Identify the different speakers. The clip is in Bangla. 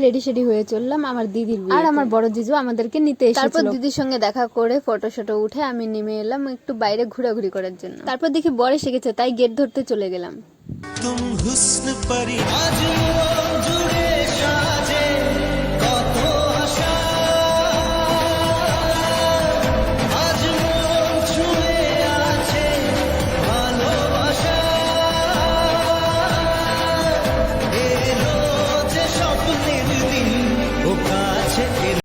Speaker 1: রেডি সেডি হয়ে চললাম আমার দিদির বিয়ে। আর আমার বড় জিজু আমাদেরকে নিতে এসেছিল। তারপর দিদির সঙ্গে দেখা করে ফটো শটো উঠে আমি নেমে এলাম একটু বাইরে ঘোরাঘুরি করার জন্য। তারপর দেখি বর এসে গেছে, তাই গেট ধরতে চলে গেলাম।
Speaker 2: तुम हुस्न परी आज जुड़े साजे কত আশা আজ মন ছুঁয়ে আছে ভালোবাসা এলো যে স্বপ্নের দিন ও কাছে এলো